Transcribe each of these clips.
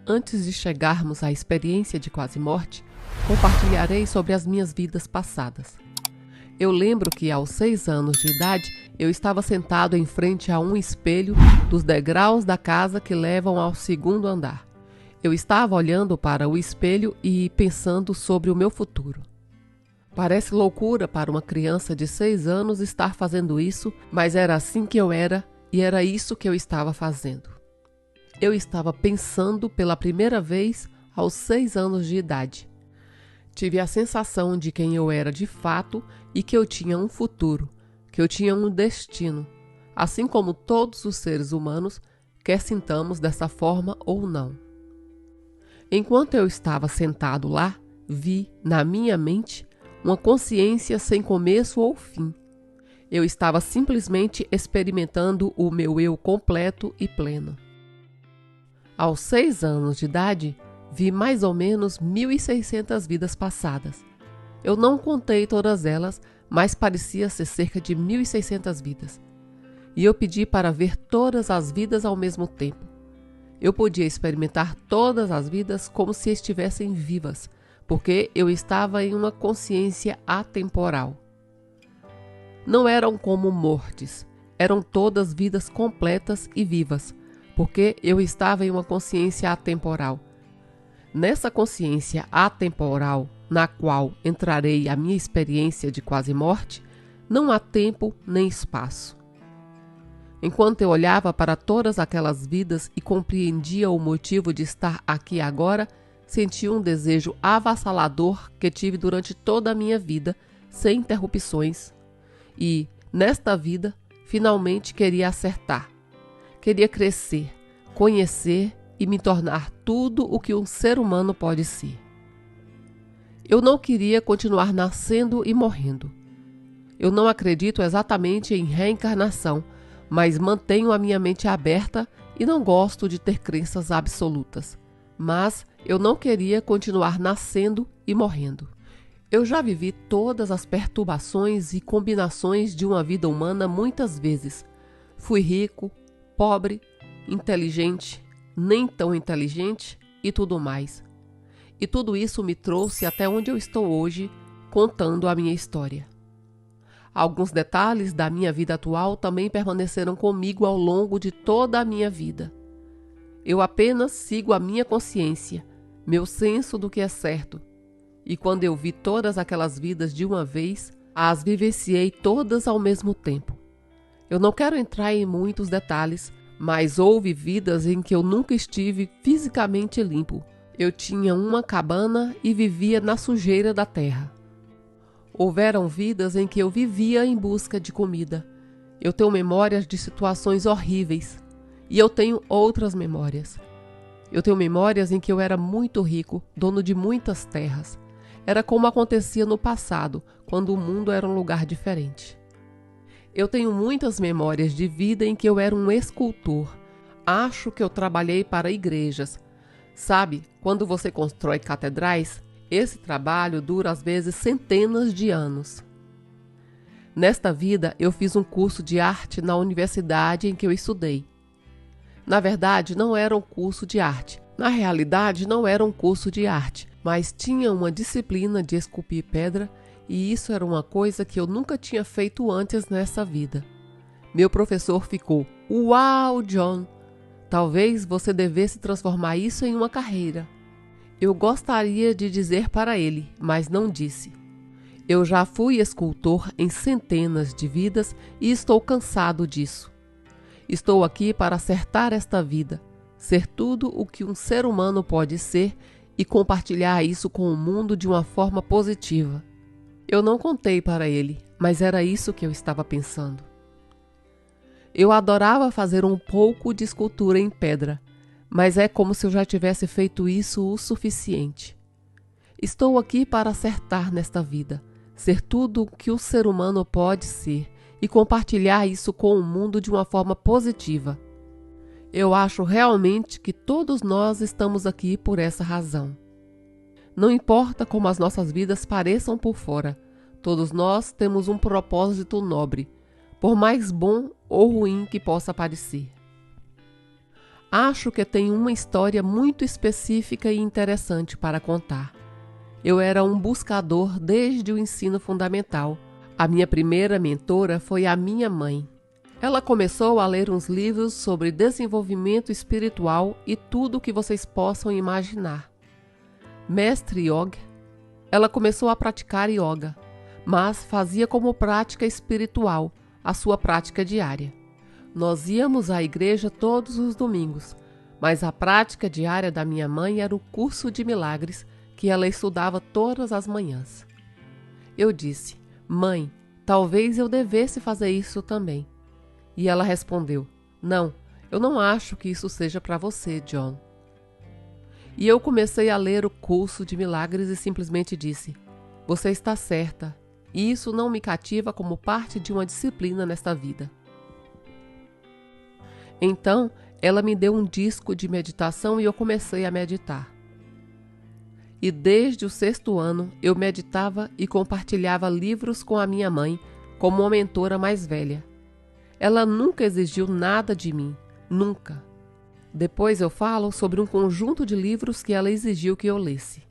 Antes de chegarmos à experiência de quase morte, compartilharei sobre as minhas vidas passadas. Eu lembro que aos 6 anos de idade, eu estava sentado em frente a um espelho dos degraus da casa que levam ao 2º andar. Eu estava olhando para o espelho e pensando sobre o meu futuro. Parece loucura para uma criança de 6 anos estar fazendo isso, mas era assim que eu era e era isso que eu estava fazendo. Eu estava pensando pela primeira vez aos 6 anos de idade. Tive a sensação de quem eu era de fato e que eu tinha um futuro, que eu tinha um destino, assim como todos os seres humanos, quer sintamos dessa forma ou não. Enquanto eu estava sentado lá, vi, na minha mente, uma consciência sem começo ou fim. Eu estava simplesmente experimentando o meu eu completo e pleno. Aos 6 anos de idade, vi mais ou menos 1.600 vidas passadas. Eu não contei todas elas, mas parecia ser cerca de 1.600 vidas. E eu pedi para ver todas as vidas ao mesmo tempo. Eu podia experimentar todas as vidas como se estivessem vivas, porque eu estava em uma consciência atemporal. Não eram como mortes, eram todas vidas completas e vivas, porque eu estava em uma consciência atemporal. Nessa consciência atemporal, na qual entrarei a minha experiência de quase morte, não há tempo nem espaço. Enquanto eu olhava para todas aquelas vidas e compreendia o motivo de estar aqui agora, senti um desejo avassalador que tive durante toda a minha vida, sem interrupções. E, nesta vida, finalmente queria acertar. Queria crescer, conhecer e me tornar tudo o que um ser humano pode ser. Eu não queria continuar nascendo e morrendo. Eu não acredito exatamente em reencarnação, mas mantenho a minha mente aberta e não gosto de ter crenças absolutas. Mas eu não queria continuar nascendo e morrendo. Eu já vivi todas as perturbações e combinações de uma vida humana muitas vezes. Fui rico, pobre, inteligente, nem tão inteligente e tudo mais. E tudo isso me trouxe até onde eu estou hoje, contando a minha história. Alguns detalhes da minha vida atual também permaneceram comigo ao longo de toda a minha vida. Eu apenas sigo a minha consciência, meu senso do que é certo. E quando eu vi todas aquelas vidas de uma vez, as vivenciei todas ao mesmo tempo. Eu não quero entrar em muitos detalhes, mas houve vidas em que eu nunca estive fisicamente limpo. Eu tinha uma cabana e vivia na sujeira da terra. Houveram vidas em que eu vivia em busca de comida. Eu tenho memórias de situações horríveis. E eu tenho outras memórias. Eu tenho memórias em que eu era muito rico, dono de muitas terras. Era como acontecia no passado, quando o mundo era um lugar diferente. Eu tenho muitas memórias de vida em que eu era um escultor. Acho que eu trabalhei para igrejas. Sabe, quando você constrói catedrais, esse trabalho dura às vezes centenas de anos. Nesta vida, eu fiz um curso de arte na universidade em que eu estudei. Na verdade, não era um curso de arte. Na realidade, não era um curso de arte, mas tinha uma disciplina de esculpir pedra e isso era uma coisa que eu nunca tinha feito antes nessa vida. Meu professor ficou: "Uau, John! Talvez você devesse transformar isso em uma carreira." Eu gostaria de dizer para ele, mas não disse. Eu já fui escultor em centenas de vidas e estou cansado disso. Estou aqui para acertar esta vida, ser tudo o que um ser humano pode ser e compartilhar isso com o mundo de uma forma positiva. Eu não contei para ele, mas era isso que eu estava pensando. Eu adorava fazer um pouco de escultura em pedra, mas é como se eu já tivesse feito isso o suficiente. Estou aqui para acertar nesta vida, ser tudo o que o ser humano pode ser e compartilhar isso com o mundo de uma forma positiva. Eu acho realmente que todos nós estamos aqui por essa razão. Não importa como as nossas vidas pareçam por fora, Todos nós temos um propósito nobre, por mais bom ou ruim que possa parecer. Acho que tenho uma história muito específica e interessante para contar. Eu era um buscador desde o ensino fundamental. A minha primeira mentora foi a minha mãe. Ela começou a ler uns livros sobre desenvolvimento espiritual e tudo o que vocês possam imaginar. Mestre Yoga. Ela começou a praticar yoga, mas fazia como prática espiritual, a sua prática diária. Nós íamos à igreja todos os domingos, mas a prática diária da minha mãe era o curso de milagres que ela estudava todas as manhãs. Eu disse: "Mãe, talvez eu devesse fazer isso também." E ela respondeu: "Não, eu não acho que isso seja para você, John." E eu comecei a ler o curso de milagres e simplesmente disse: "Você está certa, e isso não me cativa como parte de uma disciplina nesta vida." Então, ela me deu um disco de meditação e eu comecei a meditar. E desde o 6º ano, eu meditava e compartilhava livros com a minha mãe como uma mentora mais velha. Ela nunca exigiu nada de mim, nunca. Depois eu falo sobre um conjunto de livros que ela exigiu que eu lesse.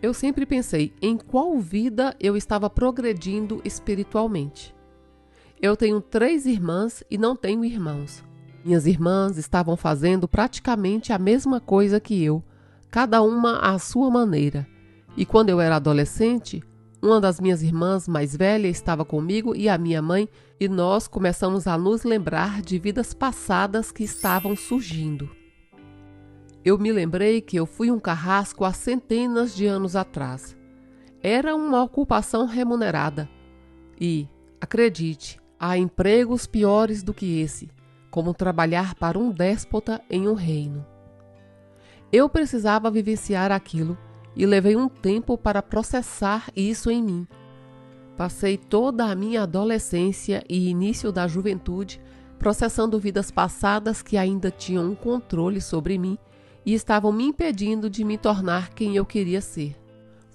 Eu sempre pensei em qual vida eu estava progredindo espiritualmente. Eu tenho 3 irmãs e não tenho irmãos. Minhas irmãs estavam fazendo praticamente a mesma coisa que eu, cada uma à sua maneira. E quando eu era adolescente, uma das minhas irmãs mais velha estava comigo e a minha mãe, e nós começamos a nos lembrar de vidas passadas que estavam surgindo. Eu me lembrei que eu fui um carrasco há centenas de anos atrás. Era uma ocupação remunerada. E, acredite, há empregos piores do que esse, como trabalhar para um déspota em um reino. Eu precisava vivenciar aquilo e levei um tempo para processar isso em mim. Passei toda a minha adolescência e início da juventude processando vidas passadas que ainda tinham um controle sobre mim e estavam me impedindo de me tornar quem eu queria ser.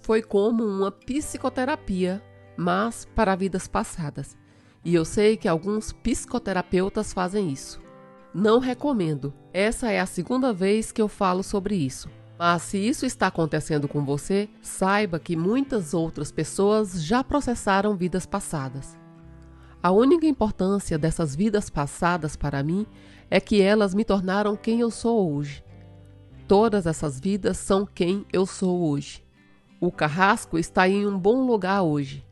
Foi como uma psicoterapia, mas para vidas passadas. E eu sei que alguns psicoterapeutas fazem isso. Não recomendo. Essa é a 2ª vez que eu falo sobre isso. Mas se isso está acontecendo com você, saiba que muitas outras pessoas já processaram vidas passadas. A única importância dessas vidas passadas para mim é que elas me tornaram quem eu sou hoje. Todas essas vidas são quem eu sou hoje. O carrasco está em um bom lugar hoje.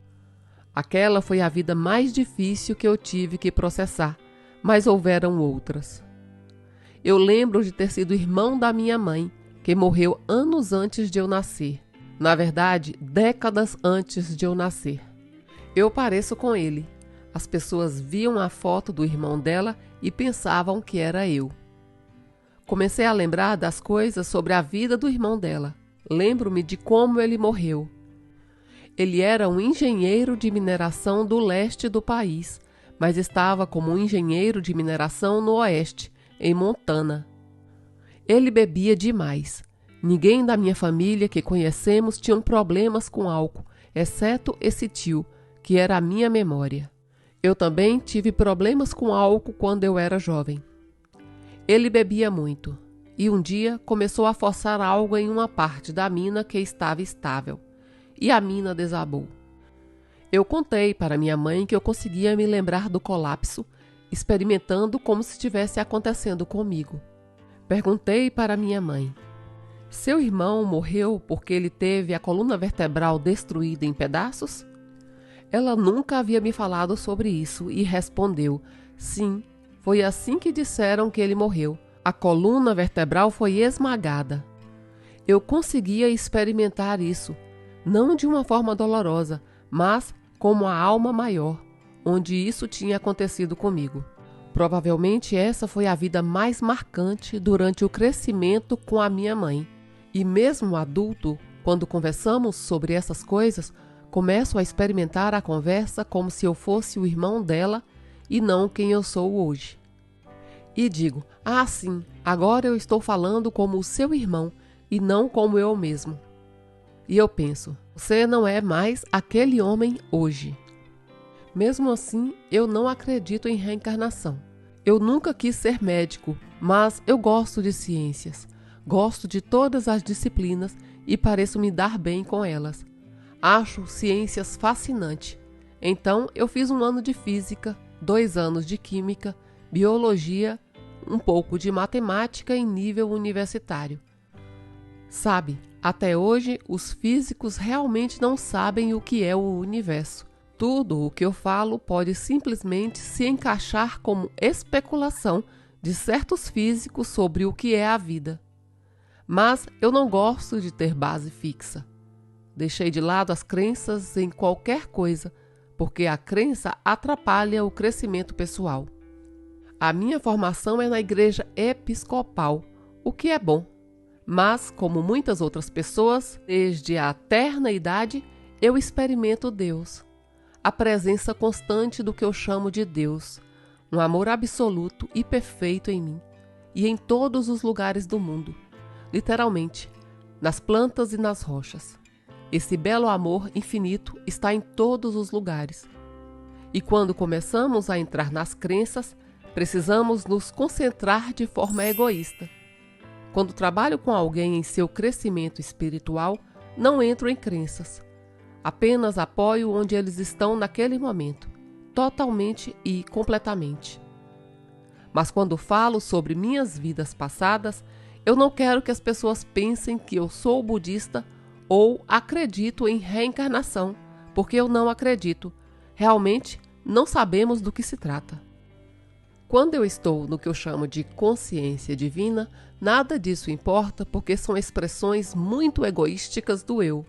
Aquela foi a vida mais difícil que eu tive que processar, mas houveram outras. Eu lembro de ter sido irmão da minha mãe, que morreu anos antes de eu nascer. Na verdade, décadas antes de eu nascer. Eu pareço com ele. As pessoas viam a foto do irmão dela e pensavam que era eu. Comecei a lembrar das coisas sobre a vida do irmão dela. Lembro-me de como ele morreu. Ele era um engenheiro de mineração do leste do país, mas estava como um engenheiro de mineração no oeste, em Montana. Ele bebia demais. Ninguém da minha família que conhecemos tinha problemas com álcool, exceto esse tio, que era a minha memória. Eu também tive problemas com álcool quando eu era jovem. Ele bebia muito, e um dia começou a forçar algo em uma parte da mina que estava estável, e a mina desabou. Eu contei para minha mãe que eu conseguia me lembrar do colapso, experimentando como se estivesse acontecendo comigo. Perguntei para minha mãe: "Seu irmão morreu porque ele teve a coluna vertebral destruída em pedaços?" Ela nunca havia me falado sobre isso e respondeu: "Sim, foi assim que disseram que ele morreu. A coluna vertebral foi esmagada." Eu conseguia experimentar isso, não de uma forma dolorosa, mas como a alma maior, onde isso tinha acontecido comigo. Provavelmente essa foi a vida mais marcante durante o crescimento com a minha mãe. E mesmo adulto, quando conversamos sobre essas coisas, começo a experimentar a conversa como se eu fosse o irmão dela e não quem eu sou hoje. E digo: "Ah, sim, agora eu estou falando como o seu irmão e não como eu mesmo." E eu penso, você não é mais aquele homem hoje. Mesmo assim, eu não acredito em reencarnação. Eu nunca quis ser médico, mas eu gosto de ciências. Gosto de todas as disciplinas e pareço me dar bem com elas. Acho ciências fascinante. Então, eu fiz 1 ano de física, 2 anos de química, biologia, um pouco de matemática em nível universitário. Sabe, até hoje os físicos realmente não sabem o que é o universo. Tudo o que eu falo pode simplesmente se encaixar como especulação de certos físicos sobre o que é a vida. Mas eu não gosto de ter base fixa. Deixei de lado as crenças em qualquer coisa, porque a crença atrapalha o crescimento pessoal. A minha formação é na igreja episcopal, o que é bom. Mas, como muitas outras pessoas, desde a terna idade, eu experimento Deus. A presença constante do que eu chamo de Deus, um amor absoluto e perfeito em mim e em todos os lugares do mundo, literalmente, nas plantas e nas rochas. Esse belo amor infinito está em todos os lugares. E quando começamos a entrar nas crenças, precisamos nos concentrar de forma egoísta. Quando trabalho com alguém em seu crescimento espiritual, não entro em crenças. Apenas apoio onde eles estão naquele momento, totalmente e completamente. Mas quando falo sobre minhas vidas passadas, eu não quero que as pessoas pensem que eu sou budista ou acredito em reencarnação, porque eu não acredito. Realmente, não sabemos do que se trata. Quando eu estou no que eu chamo de consciência divina, nada disso importa porque são expressões muito egoísticas do eu.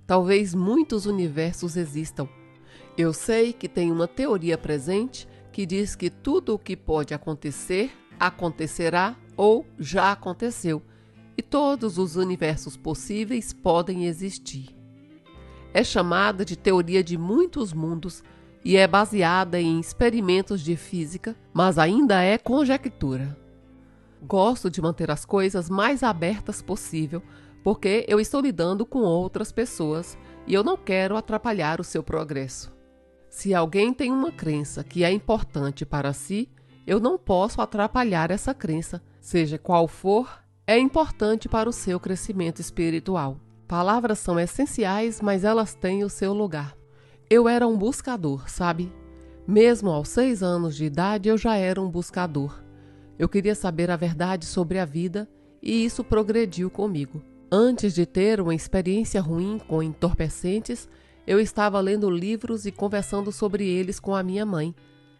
Talvez muitos universos existam. Eu sei que tem uma teoria presente que diz que tudo o que pode acontecer, acontecerá ou já aconteceu, e todos os universos possíveis podem existir. É chamada de teoria de muitos mundos e é baseada em experimentos de física, mas ainda é conjectura. Gosto de manter as coisas mais abertas possível, porque eu estou lidando com outras pessoas e eu não quero atrapalhar o seu progresso. Se alguém tem uma crença que é importante para si, eu não posso atrapalhar essa crença, seja qual for, é importante para o seu crescimento espiritual. Palavras são essenciais, mas elas têm o seu lugar. Eu era um buscador, sabe? Mesmo aos 6 anos de idade, eu já era um buscador. Eu queria saber a verdade sobre a vida e isso progrediu comigo. Antes de ter uma experiência ruim com entorpecentes, eu estava lendo livros e conversando sobre eles com a minha mãe,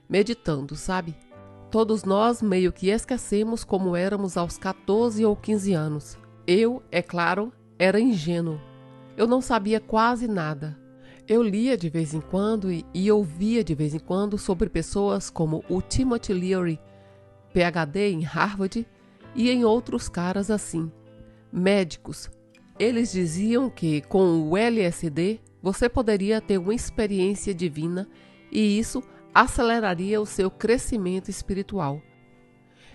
meditando, sabe? Todos nós meio que esquecemos como éramos aos 14 ou 15 anos. Eu, é claro, era ingênuo. Eu não sabia quase nada. Eu lia de vez em quando e ouvia de vez em quando sobre pessoas como o Timothy Leary, PhD em Harvard, e em outros caras assim. Médicos. Eles diziam que com o LSD você poderia ter uma experiência divina e isso aceleraria o seu crescimento espiritual.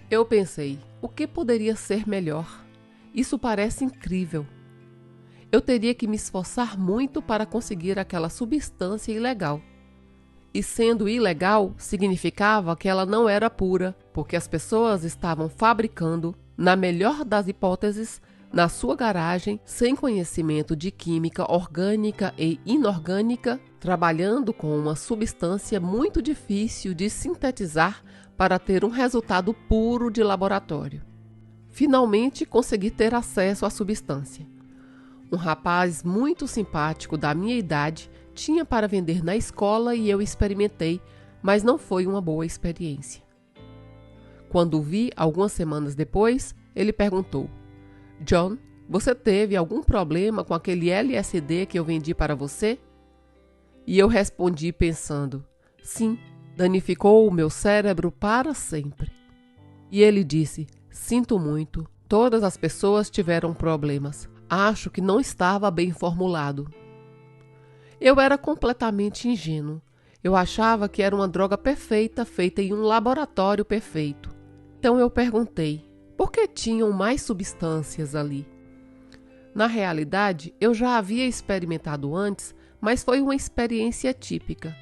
Eu pensei, o que poderia ser melhor? Isso parece incrível. Eu teria que me esforçar muito para conseguir aquela substância ilegal. E sendo ilegal, significava que ela não era pura, porque as pessoas estavam fabricando, na melhor das hipóteses, na sua garagem, sem conhecimento de química orgânica e inorgânica, trabalhando com uma substância muito difícil de sintetizar para ter um resultado puro de laboratório. Finalmente consegui ter acesso à substância. Um rapaz muito simpático da minha idade tinha para vender na escola e eu experimentei, mas não foi uma boa experiência. Quando o vi algumas semanas depois, ele perguntou: John, você teve algum problema com aquele LSD que eu vendi para você? E eu respondi pensando: sim, danificou o meu cérebro para sempre. E ele disse: sinto muito, todas as pessoas tiveram problemas. Acho que não estava bem formulado. Eu era completamente ingênuo. Eu achava que era uma droga perfeita feita em um laboratório perfeito. Então eu perguntei, por que tinham mais substâncias ali? Na realidade, eu já havia experimentado antes, mas foi uma experiência típica.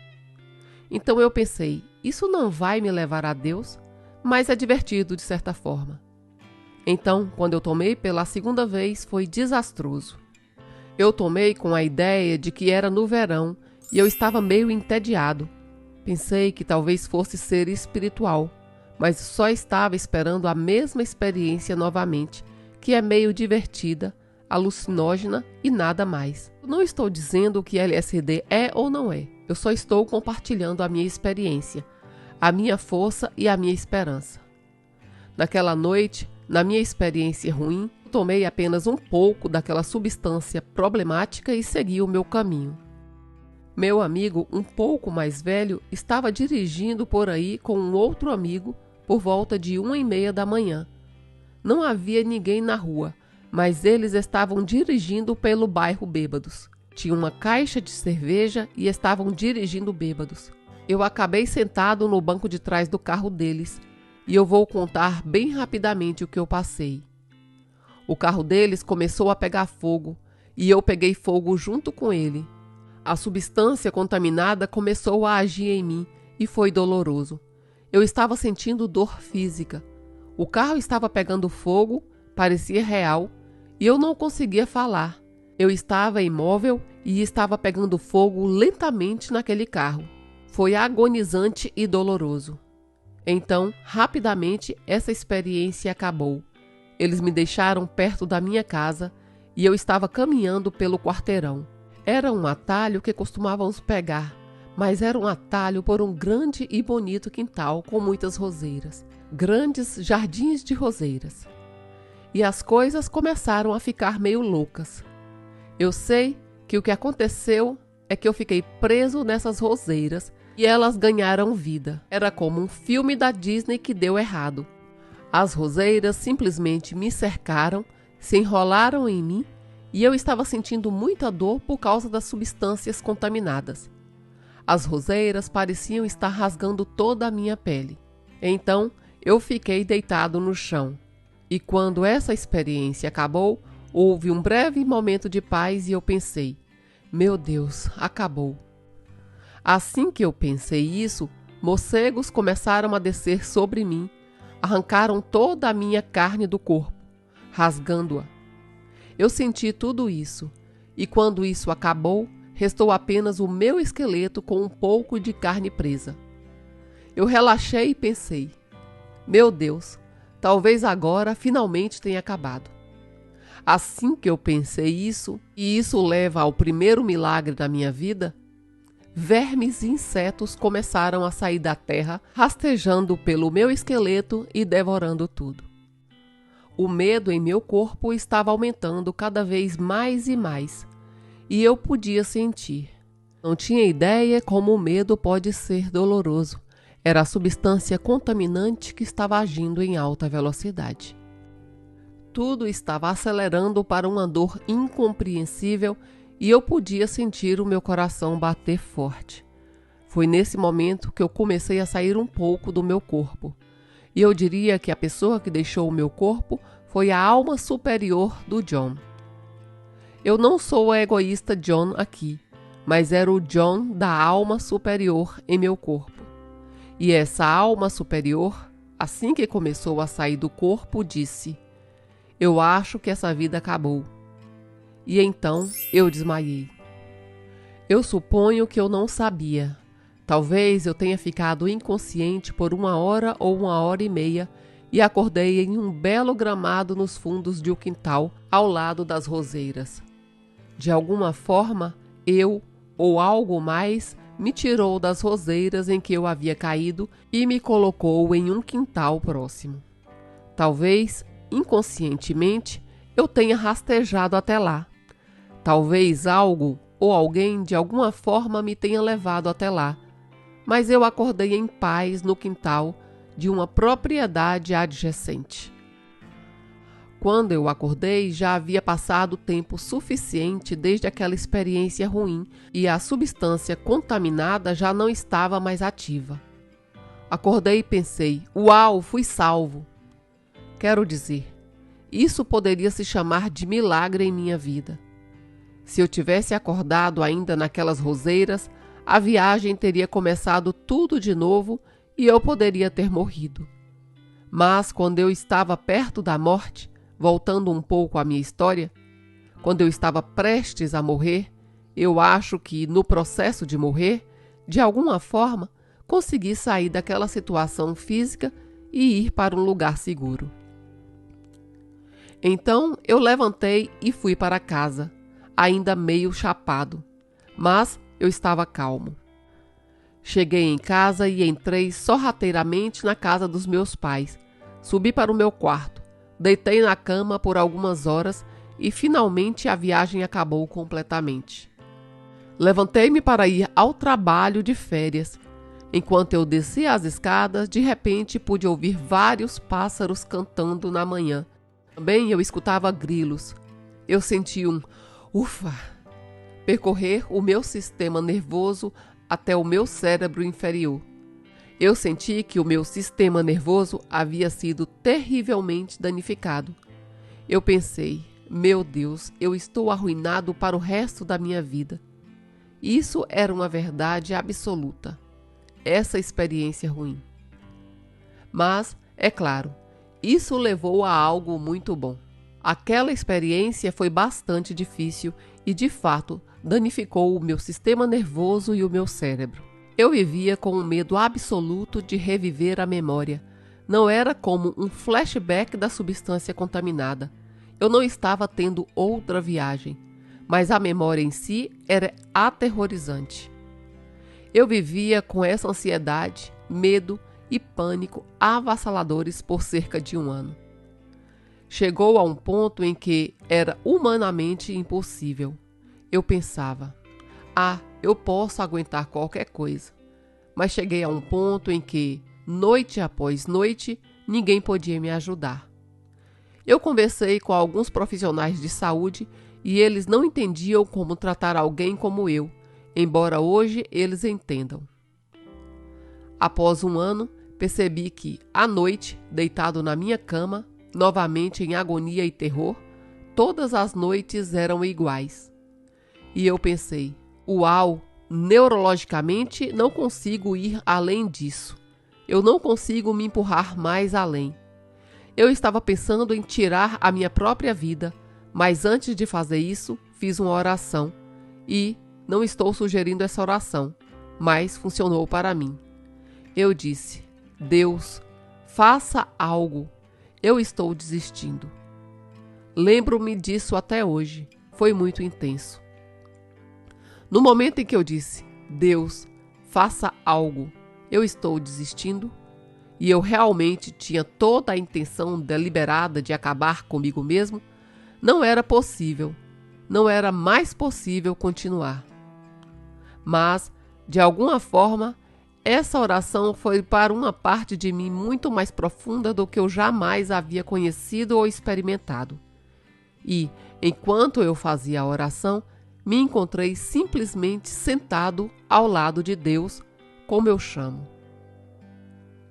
Então eu pensei, isso não vai me levar a Deus, mas é divertido de certa forma. Então, quando eu tomei pela segunda vez, foi desastroso. Eu tomei com a ideia de que era no verão e eu estava meio entediado. Pensei que talvez fosse ser espiritual, mas só estava esperando a mesma experiência novamente, que é meio divertida, alucinógena e nada mais. Eu não estou dizendo que LSD é ou não é, eu só estou compartilhando a minha experiência, a minha força e a minha esperança. Naquela noite, na minha experiência ruim, tomei apenas um pouco daquela substância problemática e segui o meu caminho. Meu amigo, um pouco mais velho, estava dirigindo por aí com um outro amigo por volta de 1h30 da manhã. Não havia ninguém na rua, mas eles estavam dirigindo pelo bairro bêbados. Tinha uma caixa de cerveja e estavam dirigindo bêbados. Eu acabei sentado no banco de trás do carro deles e eu vou contar bem rapidamente o que eu passei. O carro deles começou a pegar fogo e eu peguei fogo junto com ele. A substância contaminada começou a agir em mim e foi doloroso. Eu estava sentindo dor física. O carro estava pegando fogo, parecia real, e eu não conseguia falar. Eu estava imóvel e estava pegando fogo lentamente naquele carro. Foi agonizante e doloroso. Então, rapidamente, essa experiência acabou. Eles me deixaram perto da minha casa e eu estava caminhando pelo quarteirão. Era um atalho que costumávamos pegar, mas era um atalho por um grande e bonito quintal com muitas roseiras, grandes jardins de roseiras. E as coisas começaram a ficar meio loucas. Eu sei que o que aconteceu é que eu fiquei preso nessas roseiras e elas ganharam vida. Era como um filme da Disney que deu errado. As roseiras simplesmente me cercaram, se enrolaram em mim e eu estava sentindo muita dor por causa das substâncias contaminadas. As roseiras pareciam estar rasgando toda a minha pele. Então, eu fiquei deitado no chão. E quando essa experiência acabou, houve um breve momento de paz e eu pensei, meu Deus, acabou. Assim que eu pensei isso, morcegos começaram a descer sobre mim, arrancaram toda a minha carne do corpo, rasgando-a. Eu senti tudo isso, e quando isso acabou, restou apenas o meu esqueleto com um pouco de carne presa. Eu relaxei e pensei, meu Deus, talvez agora finalmente tenha acabado. Assim que eu pensei isso, e isso leva ao primeiro milagre da minha vida, vermes e insetos começaram a sair da terra, rastejando pelo meu esqueleto e devorando tudo. O medo em meu corpo estava aumentando cada vez mais e mais, e eu podia sentir. Não tinha ideia como o medo pode ser doloroso. Era a substância contaminante que estava agindo em alta velocidade. Tudo estava acelerando para uma dor incompreensível e eu podia sentir o meu coração bater forte. Foi nesse momento que eu comecei a sair um pouco do meu corpo. E eu diria que a pessoa que deixou o meu corpo foi a alma superior do John. Eu não sou o egoísta John aqui, mas era o John da alma superior em meu corpo. E essa alma superior, assim que começou a sair do corpo, disse: eu acho que essa vida acabou. E então eu desmaiei. Eu suponho que eu não sabia. Talvez eu tenha ficado inconsciente por 1 hora ou 1h30 e acordei em um belo gramado nos fundos de um quintal ao lado das roseiras. De alguma forma, eu, ou algo mais, me tirou das roseiras em que eu havia caído e me colocou em um quintal próximo. Talvez, inconscientemente, eu tenha rastejado até lá. Talvez algo ou alguém de alguma forma me tenha levado até lá, mas eu acordei em paz no quintal de uma propriedade adjacente. Quando eu acordei, já havia passado tempo suficiente desde aquela experiência ruim e a substância contaminada já não estava mais ativa. Acordei e pensei, uau, fui salvo. Quero dizer, isso poderia se chamar de milagre em minha vida. Se eu tivesse acordado ainda naquelas roseiras, a viagem teria começado tudo de novo e eu poderia ter morrido. Mas quando eu estava perto da morte, voltando um pouco à minha história, quando eu estava prestes a morrer, eu acho que no processo de morrer, de alguma forma, consegui sair daquela situação física e ir para um lugar seguro. Então eu levantei e fui para casa, ainda meio chapado, mas eu estava calmo. Cheguei em casa e entrei sorrateiramente na casa dos meus pais. Subi para o meu quarto, deitei na cama por algumas horas e finalmente a viagem acabou completamente. Levantei-me para ir ao trabalho de férias. Enquanto eu descia as escadas, de repente pude ouvir vários pássaros cantando na manhã. Também eu escutava grilos. Eu senti um ufa percorrer o meu sistema nervoso até o meu cérebro inferior. Eu senti que o meu sistema nervoso havia sido terrivelmente danificado. Eu pensei, meu Deus, eu estou arruinado para o resto da minha vida. Isso era uma verdade absoluta, essa experiência ruim. Mas, é claro, isso levou a algo muito bom. Aquela experiência foi bastante difícil e, de fato, danificou o meu sistema nervoso e o meu cérebro. Eu vivia com um medo absoluto de reviver a memória. Não era como um flashback da substância contaminada. Eu não estava tendo outra viagem, mas a memória em si era aterrorizante. Eu vivia com essa ansiedade, medo e pânico avassaladores por cerca de 1 ano. Chegou a um ponto em que era humanamente impossível. Eu pensava, eu posso aguentar qualquer coisa. Mas cheguei a um ponto em que, noite após noite, ninguém podia me ajudar. Eu conversei com alguns profissionais de saúde e eles não entendiam como tratar alguém como eu, embora hoje eles entendam. Após 1 ano, percebi que, à noite, deitado na minha cama, novamente em agonia e terror, todas as noites eram iguais. E eu pensei, uau, neurologicamente não consigo ir além disso. Eu não consigo me empurrar mais além. Eu estava pensando em tirar a minha própria vida, mas antes de fazer isso, fiz uma oração. E não estou sugerindo essa oração, mas funcionou para mim. Eu disse, Deus, faça algo. Eu estou desistindo. Lembro-me disso até hoje. Foi muito intenso. No momento em que eu disse, Deus, faça algo, eu estou desistindo, e eu realmente tinha toda a intenção deliberada de acabar comigo mesmo, não era possível, não era mais possível continuar. Mas, de alguma forma, essa oração foi para uma parte de mim muito mais profunda do que eu jamais havia conhecido ou experimentado. E, enquanto eu fazia a oração, me encontrei simplesmente sentado ao lado de Deus, como eu chamo.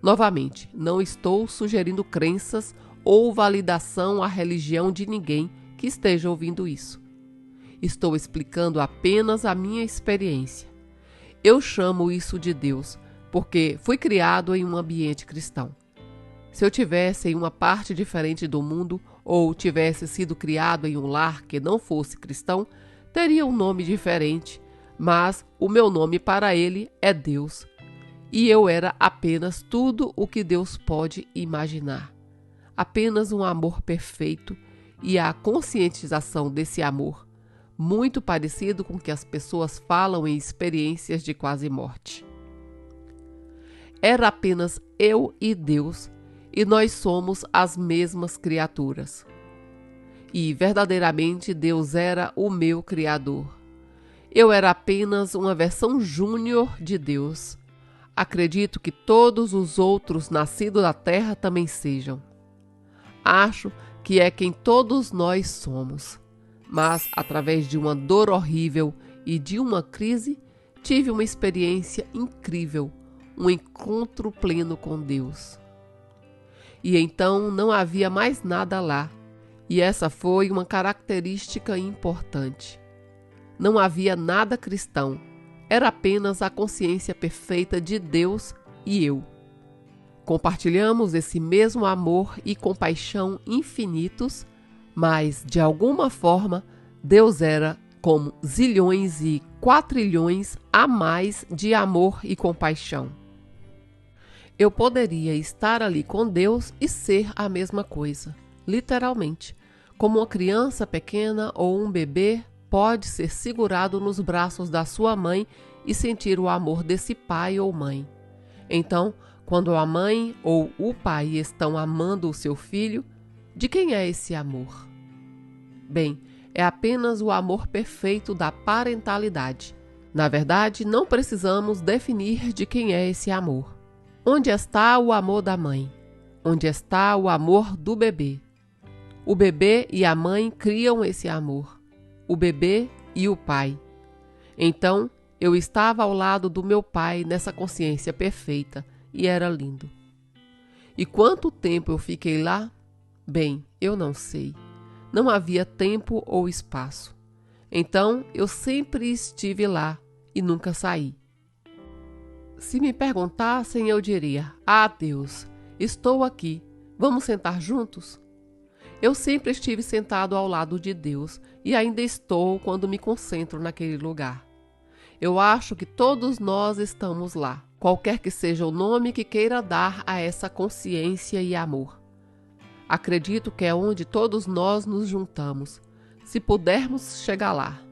Novamente, não estou sugerindo crenças ou validação à religião de ninguém que esteja ouvindo isso. Estou explicando apenas a minha experiência. Eu chamo isso de Deus, porque fui criado em um ambiente cristão. Se eu tivesse em uma parte diferente do mundo ou tivesse sido criado em um lar que não fosse cristão, teria um nome diferente, mas o meu nome para ele é Deus. E eu era apenas tudo o que Deus pode imaginar. Apenas um amor perfeito e a conscientização desse amor, muito parecido com o que as pessoas falam em experiências de quase morte. Era apenas eu e Deus, e nós somos as mesmas criaturas. E verdadeiramente Deus era o meu Criador. Eu era apenas uma versão júnior de Deus. Acredito que todos os outros nascidos da terra também sejam. Acho que é quem todos nós somos. Mas, através de uma dor horrível e de uma crise, tive uma experiência incrível, um encontro pleno com Deus. E então não havia mais nada lá. E essa foi uma característica importante. Não havia nada cristão, era apenas a consciência perfeita de Deus e eu. Compartilhamos esse mesmo amor e compaixão infinitos, mas, de alguma forma, Deus era como zilhões e quatrilhões a mais de amor e compaixão. Eu poderia estar ali com Deus e ser a mesma coisa, literalmente, como uma criança pequena ou um bebê pode ser segurado nos braços da sua mãe e sentir o amor desse pai ou mãe. Então, quando a mãe ou o pai estão amando o seu filho, de quem é esse amor? Bem, é apenas o amor perfeito da parentalidade. Na verdade, não precisamos definir de quem é esse amor. Onde está o amor da mãe? Onde está o amor do bebê? O bebê e a mãe criam esse amor. O bebê e o pai. Então, eu estava ao lado do meu pai nessa consciência perfeita e era lindo. E quanto tempo eu fiquei lá? Bem, eu não sei. Não havia tempo ou espaço. Então, eu sempre estive lá e nunca saí. Se me perguntassem, eu diria: "Ah, Deus, estou aqui. Vamos sentar juntos?" Eu sempre estive sentado ao lado de Deus e ainda estou quando me concentro naquele lugar. Eu acho que todos nós estamos lá, qualquer que seja o nome que queira dar a essa consciência e amor. Acredito que é onde todos nós nos juntamos, se pudermos chegar lá.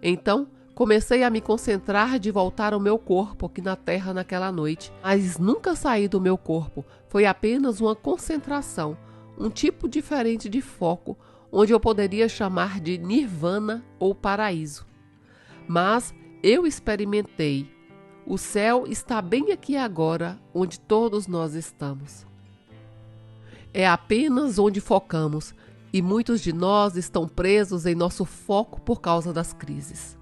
Então, comecei a me concentrar de voltar ao meu corpo aqui na Terra naquela noite, mas nunca saí do meu corpo, foi apenas uma concentração, um tipo diferente de foco, onde eu poderia chamar de nirvana ou paraíso. Mas eu experimentei. O céu está bem aqui agora, onde todos nós estamos. É apenas onde focamos, e muitos de nós estão presos em nosso foco por causa das crises.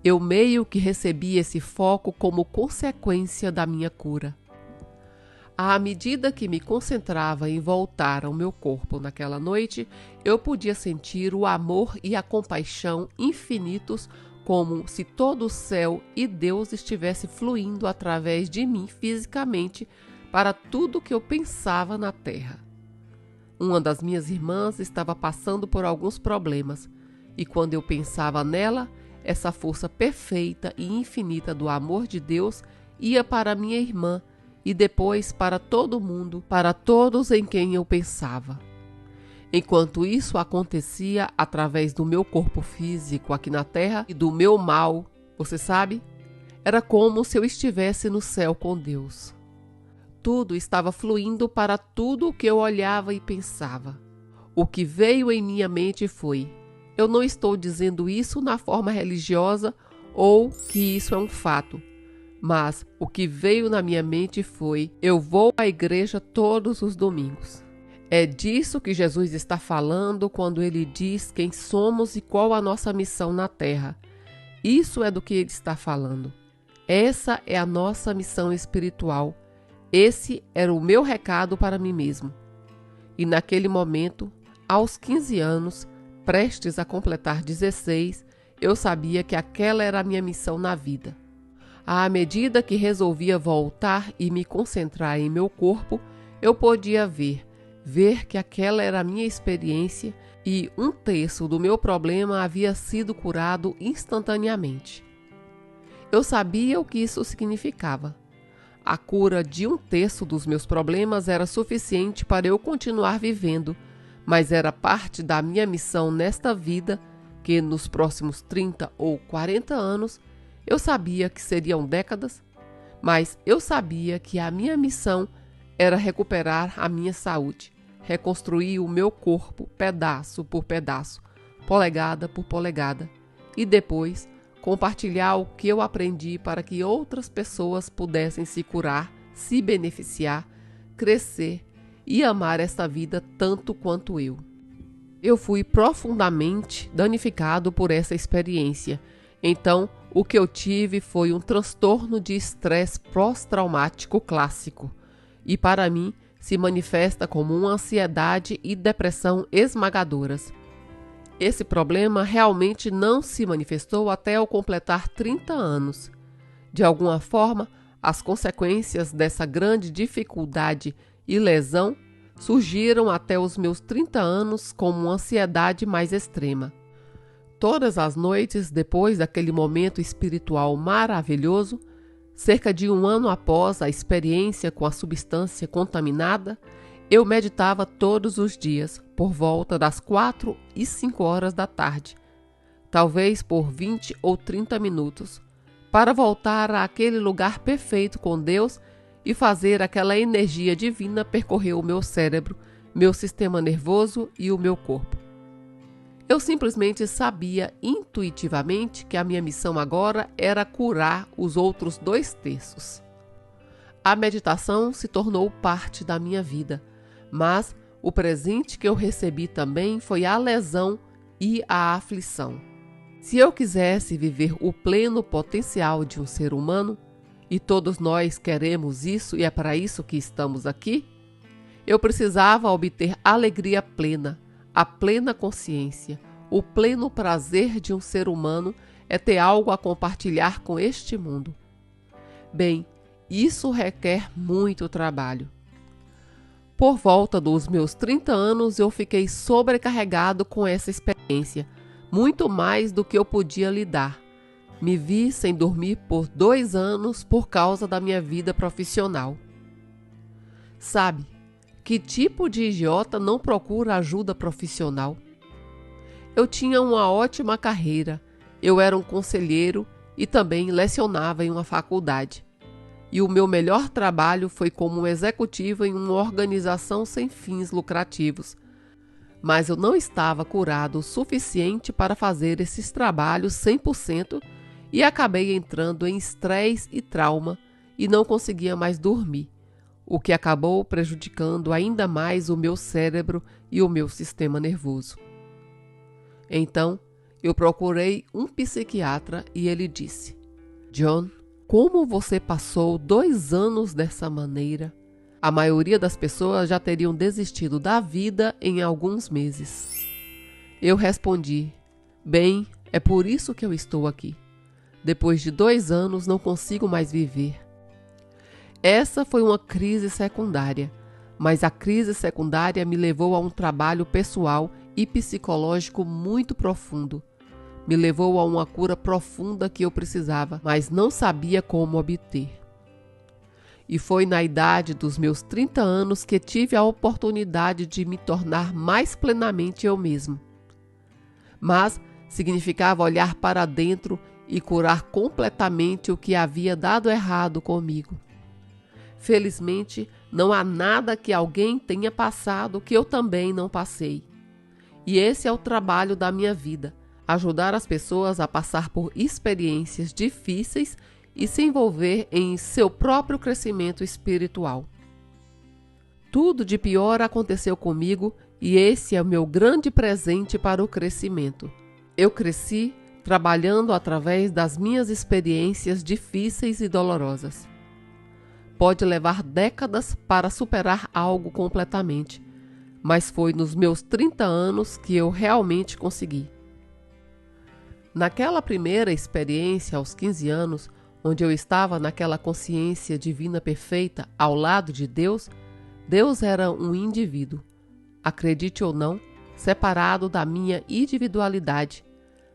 Eu meio que recebi esse foco como consequência da minha cura. À medida que me concentrava em voltar ao meu corpo naquela noite, eu podia sentir o amor e a compaixão infinitos, como se todo o céu e Deus estivesse fluindo através de mim fisicamente para tudo que eu pensava na terra. Uma das minhas irmãs estava passando por alguns problemas, e quando eu pensava nela, essa força perfeita e infinita do amor de Deus ia para minha irmã e depois para todo mundo, para todos em quem eu pensava. Enquanto isso acontecia através do meu corpo físico aqui na Terra e do meu mal, você sabe? Era como se eu estivesse no céu com Deus. Tudo estava fluindo para tudo o que eu olhava e pensava. O que veio em minha mente foi: eu não estou dizendo isso na forma religiosa ou que isso é um fato. Mas o que veio na minha mente foi: eu vou à igreja todos os domingos. É disso que Jesus está falando quando ele diz quem somos e qual a nossa missão na terra. Isso é do que ele está falando. Essa é a nossa missão espiritual. Esse era o meu recado para mim mesmo. E naquele momento, aos 15 anos, prestes a completar 16, eu sabia que aquela era a minha missão na vida. À medida que resolvia voltar e me concentrar em meu corpo, eu podia ver que aquela era a minha experiência e 1/3 do meu problema havia sido curado instantaneamente. Eu sabia o que isso significava. A cura de 1/3 dos meus problemas era suficiente para eu continuar vivendo, mas era parte da minha missão nesta vida que nos próximos 30 ou 40 anos, eu sabia que seriam décadas, mas eu sabia que a minha missão era recuperar a minha saúde, reconstruir o meu corpo pedaço por pedaço, polegada por polegada, e depois compartilhar o que eu aprendi para que outras pessoas pudessem se curar, se beneficiar, crescer e amar esta vida tanto quanto eu. Eu fui profundamente danificado por essa experiência. Então, o que eu tive foi um transtorno de estresse pós-traumático clássico. E para mim, se manifesta como uma ansiedade e depressão esmagadoras. Esse problema realmente não se manifestou até eu completar 30 anos. De alguma forma, as consequências dessa grande dificuldade e lesão surgiram até os meus 30 anos como uma ansiedade mais extrema. Todas as noites, depois daquele momento espiritual maravilhoso, cerca de 1 ano após a experiência com a substância contaminada, eu meditava todos os dias, por volta das 4 e 5 horas da tarde, talvez por 20 ou 30 minutos, para voltar àquele lugar perfeito com Deus e fazer aquela energia divina percorrer o meu cérebro, meu sistema nervoso e o meu corpo. Eu simplesmente sabia intuitivamente que a minha missão agora era curar os outros 2/3. A meditação se tornou parte da minha vida, mas o presente que eu recebi também foi a lesão e a aflição. Se eu quisesse viver o pleno potencial de um ser humano, e todos nós queremos isso e é para isso que estamos aqui, eu precisava obter alegria plena, a plena consciência. O pleno prazer de um ser humano é ter algo a compartilhar com este mundo. Bem, isso requer muito trabalho. Por volta dos meus 30 anos, eu fiquei sobrecarregado com essa experiência, muito mais do que eu podia lidar. Me vi sem dormir por 2 anos por causa da minha vida profissional. Sabe, que tipo de idiota não procura ajuda profissional? Eu tinha uma ótima carreira, eu era um conselheiro e também lecionava em uma faculdade. E o meu melhor trabalho foi como um executivo em uma organização sem fins lucrativos. Mas eu não estava curado o suficiente para fazer esses trabalhos 100% e acabei entrando em estresse e trauma e não conseguia mais dormir, o que acabou prejudicando ainda mais o meu cérebro e o meu sistema nervoso. Então, eu procurei um psiquiatra e ele disse: John, como você passou 2 anos dessa maneira? A maioria das pessoas já teriam desistido da vida em alguns meses. Eu respondi: bem, é por isso que eu estou aqui. Depois de 2 anos não consigo mais viver. Essa foi uma crise secundária, mas a crise secundária me levou a um trabalho pessoal e psicológico muito profundo. Me levou a uma cura profunda que eu precisava, mas não sabia como obter. E foi na idade dos meus 30 anos que tive a oportunidade de me tornar mais plenamente eu mesmo. Mas significava olhar para dentro e curar completamente o que havia dado errado comigo. Felizmente, não há nada que alguém tenha passado que eu também não passei. E esse é o trabalho da minha vida, ajudar as pessoas a passar por experiências difíceis e se envolver em seu próprio crescimento espiritual. Tudo de pior aconteceu comigo e esse é o meu grande presente para o crescimento. Eu cresci trabalhando através das minhas experiências difíceis e dolorosas. Pode levar décadas para superar algo completamente, mas foi nos meus 30 anos que eu realmente consegui. Naquela primeira experiência, aos 15 anos, onde eu estava naquela consciência divina perfeita ao lado de Deus, Deus era um indivíduo, acredite ou não, separado da minha individualidade,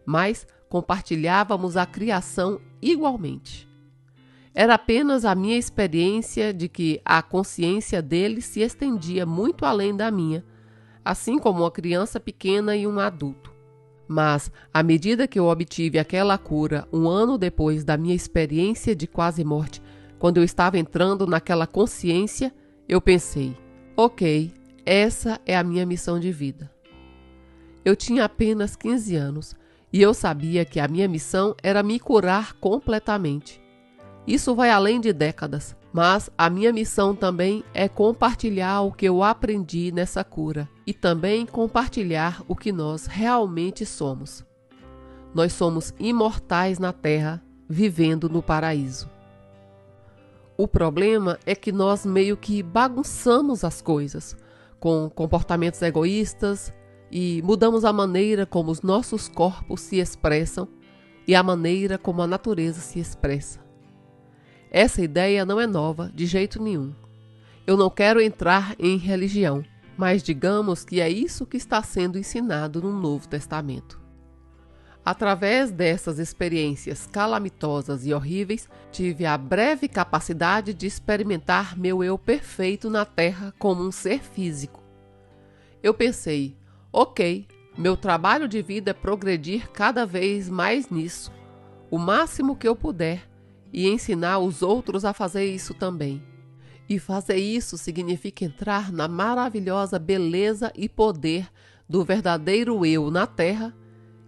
mas compartilhávamos a criação igualmente. Era apenas a minha experiência de que a consciência dele se estendia muito além da minha, assim como uma criança pequena e um adulto. Mas, à medida que eu obtive aquela cura 1 ano depois da minha experiência de quase morte, quando eu estava entrando naquela consciência, eu pensei: ok, essa é a minha missão de vida. Eu tinha apenas 15 anos e eu sabia que a minha missão era me curar completamente. Isso vai além de décadas, mas a minha missão também é compartilhar o que eu aprendi nessa cura e também compartilhar o que nós realmente somos. Nós somos imortais na Terra, vivendo no paraíso. O problema é que nós meio que bagunçamos as coisas, com comportamentos egoístas, e mudamos a maneira como os nossos corpos se expressam e a maneira como a natureza se expressa. Essa ideia não é nova de jeito nenhum. Eu não quero entrar em religião, mas digamos que é isso que está sendo ensinado no Novo Testamento. Através dessas experiências calamitosas e horríveis, tive a breve capacidade de experimentar meu eu perfeito na Terra como um ser físico. Eu pensei, ok, meu trabalho de vida é progredir cada vez mais nisso, o máximo que eu puder, e ensinar os outros a fazer isso também. E fazer isso significa entrar na maravilhosa beleza e poder do verdadeiro eu na Terra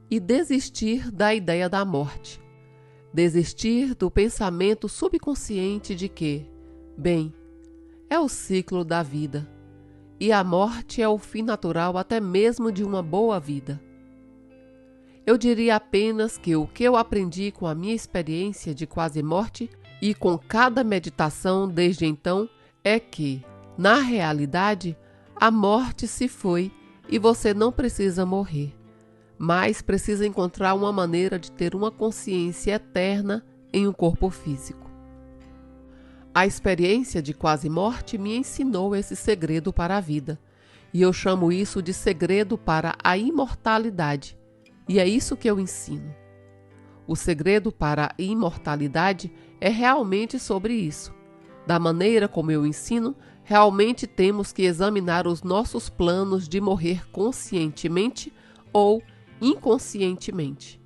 e desistir da ideia da morte. Desistir do pensamento subconsciente de que, bem, é o ciclo da vida e a morte é o fim natural até mesmo de uma boa vida. Eu diria apenas que o que eu aprendi com a minha experiência de quase morte e com cada meditação desde então é que, na realidade, a morte se foi e você não precisa morrer, mas precisa encontrar uma maneira de ter uma consciência eterna em um corpo físico. A experiência de quase morte me ensinou esse segredo para a vida, e eu chamo isso de segredo para a imortalidade, e é isso que eu ensino. O segredo para a imortalidade é realmente sobre isso. Da maneira como eu ensino, realmente temos que examinar os nossos planos de morrer conscientemente ou inconscientemente.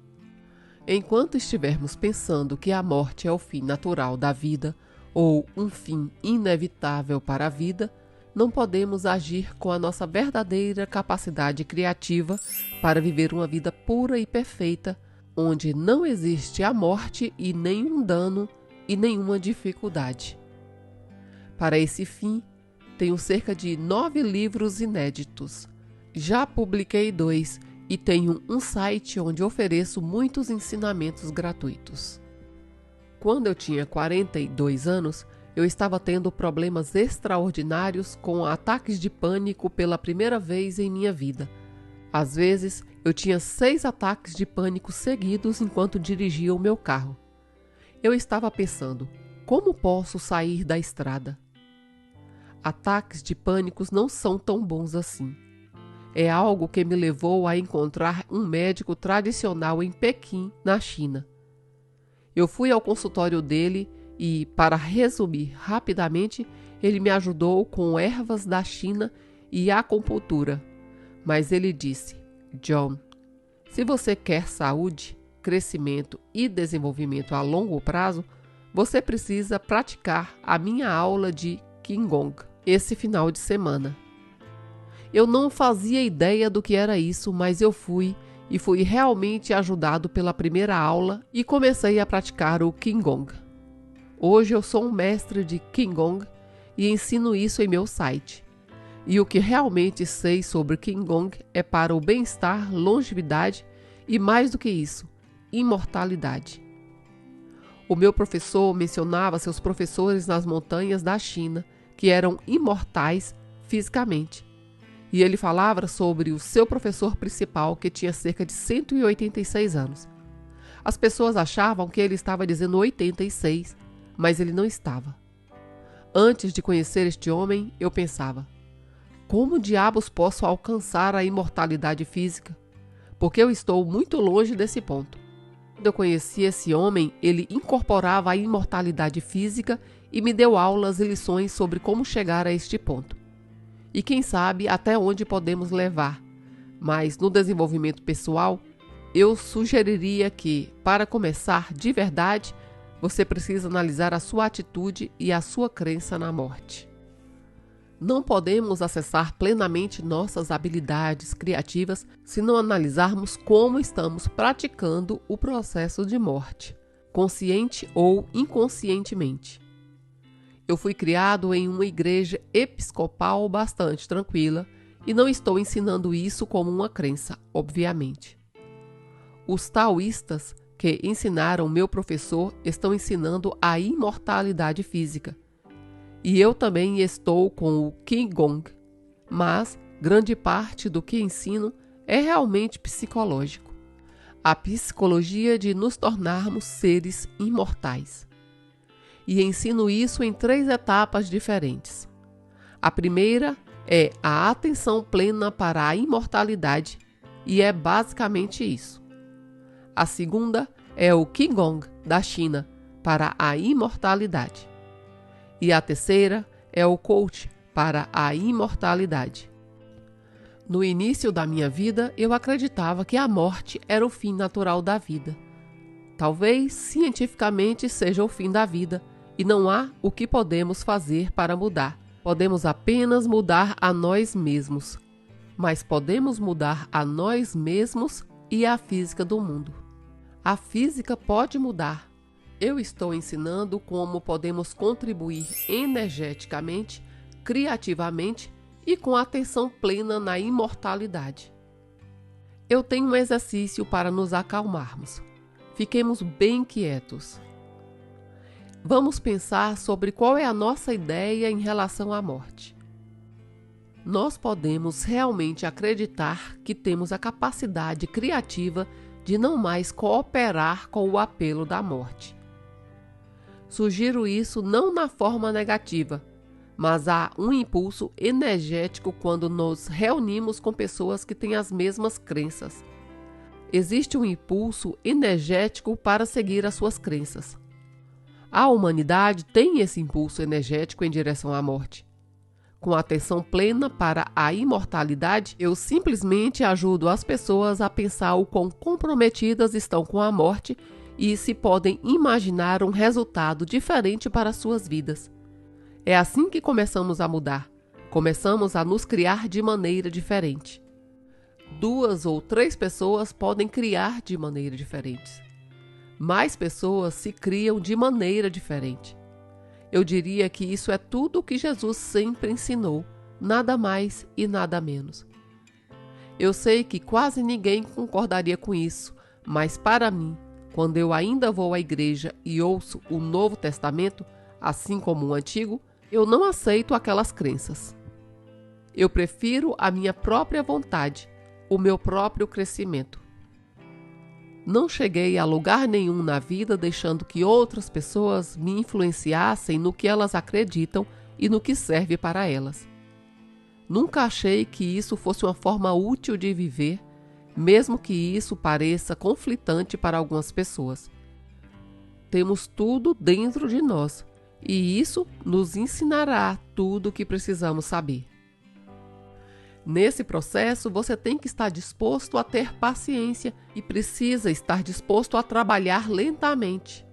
Enquanto estivermos pensando que a morte é o fim natural da vida ou um fim inevitável para a vida, não podemos agir com a nossa verdadeira capacidade criativa para viver uma vida pura e perfeita, onde não existe a morte e nenhum dano e nenhuma dificuldade. Para esse fim, tenho cerca de 9 livros inéditos. Já publiquei 2 e tenho um site onde ofereço muitos ensinamentos gratuitos. Quando eu tinha 42 anos, eu estava tendo problemas extraordinários com ataques de pânico pela primeira vez em minha vida. Às vezes, eu tinha 6 ataques de pânico seguidos enquanto dirigia o meu carro. Eu estava pensando, como posso sair da estrada? Ataques de pânico não são tão bons assim. É algo que me levou a encontrar um médico tradicional em Pequim, na China. Eu fui ao consultório dele e, para resumir rapidamente, ele me ajudou com ervas da China e acupuntura. Mas ele disse, John, se você quer saúde, crescimento e desenvolvimento a longo prazo, você precisa praticar a minha aula de Qigong esse final de semana. Eu não fazia ideia do que era isso, mas eu fui e fui realmente ajudado pela primeira aula e comecei a praticar o Qigong. Hoje eu sou um mestre de Qigong e ensino isso em meu site. E o que realmente sei sobre Qigong é para o bem-estar, longevidade e, mais do que isso, imortalidade. O meu professor mencionava seus professores nas montanhas da China, que eram imortais fisicamente. E ele falava sobre o seu professor principal, que tinha cerca de 186 anos. As pessoas achavam que ele estava dizendo 86, mas ele não estava. Antes de conhecer este homem, eu pensava, como diabos posso alcançar a imortalidade física? Porque eu estou muito longe desse ponto. Quando eu conheci esse homem, ele incorporava a imortalidade física e me deu aulas e lições sobre como chegar a este ponto. E quem sabe até onde podemos levar. Mas no desenvolvimento pessoal, eu sugeriria que, para começar de verdade, você precisa analisar a sua atitude e a sua crença na morte. Não podemos acessar plenamente nossas habilidades criativas se não analisarmos como estamos praticando o processo de morte, consciente ou inconscientemente. Eu fui criado em uma igreja episcopal bastante tranquila e não estou ensinando isso como uma crença, obviamente. Os taoístas, que ensinaram meu professor estão ensinando a imortalidade física. E eu também estou com o Qigong, mas grande parte do que ensino é realmente psicológico. A psicologia de nos tornarmos seres imortais. E ensino isso em 3 etapas diferentes. A primeira é a atenção plena para a imortalidade, e é basicamente isso. A segunda é o Qigong da China para a imortalidade. E a terceira é o coach para a imortalidade. No início da minha vida, eu acreditava que a morte era o fim natural da vida. Talvez cientificamente seja o fim da vida e não há o que podemos fazer para mudar. Podemos apenas mudar a nós mesmos, mas podemos mudar a nós mesmos e a física do mundo. A física pode mudar. Eu estou ensinando como podemos contribuir energeticamente, criativamente e com atenção plena na imortalidade. Eu tenho um exercício para nos acalmarmos. Fiquemos bem quietos. Vamos pensar sobre qual é a nossa ideia em relação à morte. Nós podemos realmente acreditar que temos a capacidade criativa de não mais cooperar com o apelo da morte. Sugiro isso não na forma negativa, mas há um impulso energético quando nos reunimos com pessoas que têm as mesmas crenças. Existe um impulso energético para seguir as suas crenças. A humanidade tem esse impulso energético em direção à morte. Com atenção plena para a imortalidade, eu simplesmente ajudo as pessoas a pensar o quão comprometidas estão com a morte e se podem imaginar um resultado diferente para suas vidas. É assim que começamos a mudar. Começamos a nos criar de maneira diferente. 2 ou 3 pessoas podem criar de maneira diferente. Mais pessoas se criam de maneira diferente. Eu diria que isso é tudo o que Jesus sempre ensinou, nada mais e nada menos. Eu sei que quase ninguém concordaria com isso, mas para mim, quando eu ainda vou à igreja e ouço o Novo Testamento, assim como o Antigo, eu não aceito aquelas crenças. Eu prefiro a minha própria vontade, o meu próprio crescimento. Não cheguei a lugar nenhum na vida deixando que outras pessoas me influenciassem no que elas acreditam e no que serve para elas. Nunca achei que isso fosse uma forma útil de viver, mesmo que isso pareça conflitante para algumas pessoas. Temos tudo dentro de nós, e isso nos ensinará tudo o que precisamos saber. Nesse processo, você tem que estar disposto a ter paciência e precisa estar disposto a trabalhar lentamente.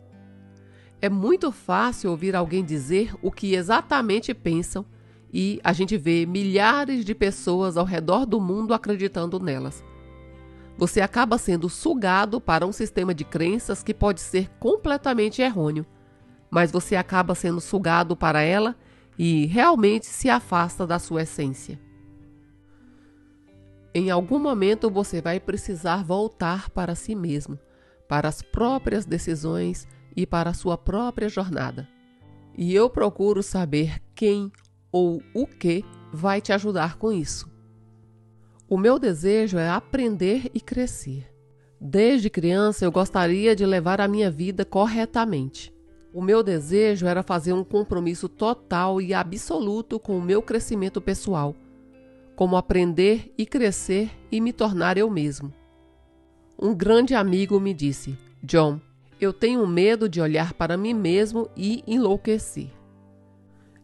É muito fácil ouvir alguém dizer o que exatamente pensam e a gente vê milhares de pessoas ao redor do mundo acreditando nelas. Você acaba sendo sugado para um sistema de crenças que pode ser completamente errôneo, mas você acaba sendo sugado para ela e realmente se afasta da sua essência. Em algum momento você vai precisar voltar para si mesmo, para as próprias decisões e para a sua própria jornada. E eu procuro saber quem ou o que vai te ajudar com isso. O meu desejo é aprender e crescer. Desde criança eu gostaria de levar a minha vida corretamente. O meu desejo era fazer um compromisso total e absoluto com o meu crescimento pessoal, como aprender e crescer e me tornar eu mesmo. Um grande amigo me disse: John, eu tenho medo de olhar para mim mesmo e enlouquecer.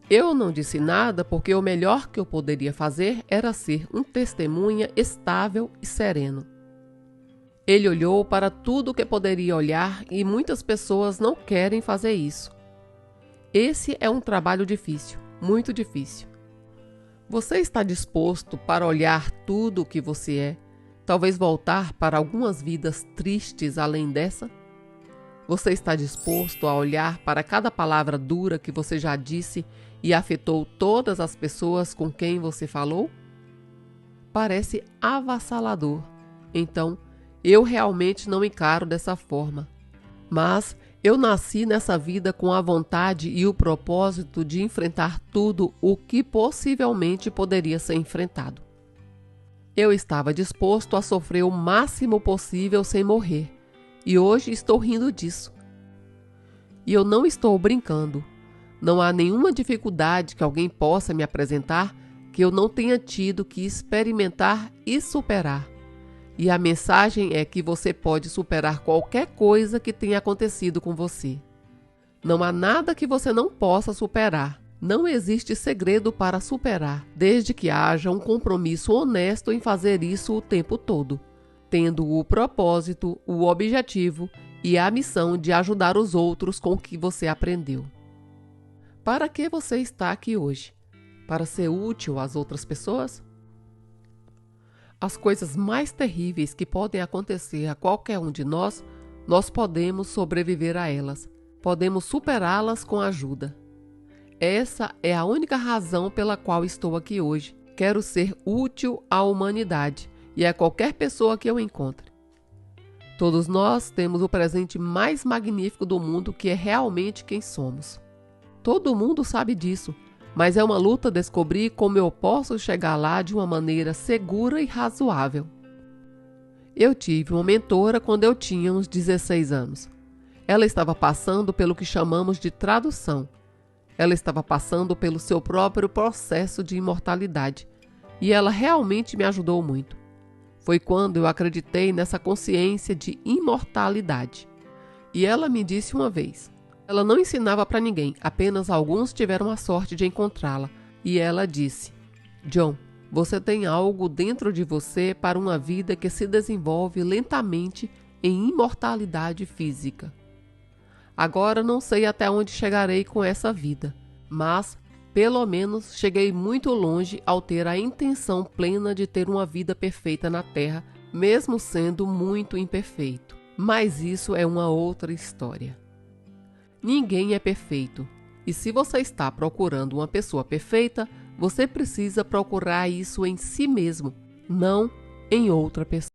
Eu não disse nada porque o melhor que eu poderia fazer era ser um testemunha estável e sereno. Ele olhou para tudo que poderia olhar e muitas pessoas não querem fazer isso. Esse é um trabalho difícil, muito difícil. Você está disposto para olhar tudo o que você é, talvez voltar para algumas vidas tristes além dessa? Você está disposto a olhar para cada palavra dura que você já disse e afetou todas as pessoas com quem você falou? Parece avassalador. Então, eu realmente não encaro dessa forma. Mas eu nasci nessa vida com a vontade e o propósito de enfrentar tudo o que possivelmente poderia ser enfrentado. Eu estava disposto a sofrer o máximo possível sem morrer, e hoje estou rindo disso. E eu não estou brincando. Não há nenhuma dificuldade que alguém possa me apresentar que eu não tenha tido que experimentar e superar. E a mensagem é que você pode superar qualquer coisa que tenha acontecido com você. Não há nada que você não possa superar. Não existe segredo para superar, desde que haja um compromisso honesto em fazer isso o tempo todo, tendo o propósito, o objetivo e a missão de ajudar os outros com o que você aprendeu. Para que você está aqui hoje? Para ser útil às outras pessoas? As coisas mais terríveis que podem acontecer a qualquer um de nós podemos sobreviver a elas. Podemos superá-las com ajuda. Essa é a única razão pela qual estou aqui hoje. Quero ser útil à humanidade e a qualquer pessoa que eu encontre. Todos nós temos o presente mais magnífico do mundo, que é realmente quem somos. Todo mundo sabe disso. Mas é uma luta descobrir como eu posso chegar lá de uma maneira segura e razoável. Eu tive uma mentora quando eu tinha uns 16 anos. Ela estava passando pelo que chamamos de tradução. Ela estava passando pelo seu próprio processo de imortalidade. E ela realmente me ajudou muito. Foi quando eu acreditei nessa consciência de imortalidade. E ela me disse uma vez... Ela não ensinava para ninguém, apenas alguns tiveram a sorte de encontrá-la. E ela disse: John, você tem algo dentro de você para uma vida que se desenvolve lentamente em imortalidade física. Agora não sei até onde chegarei com essa vida, mas pelo menos cheguei muito longe ao ter a intenção plena de ter uma vida perfeita na Terra, mesmo sendo muito imperfeito. Mas isso é uma outra história. Ninguém é perfeito, e se você está procurando uma pessoa perfeita, você precisa procurar isso em si mesmo, não em outra pessoa.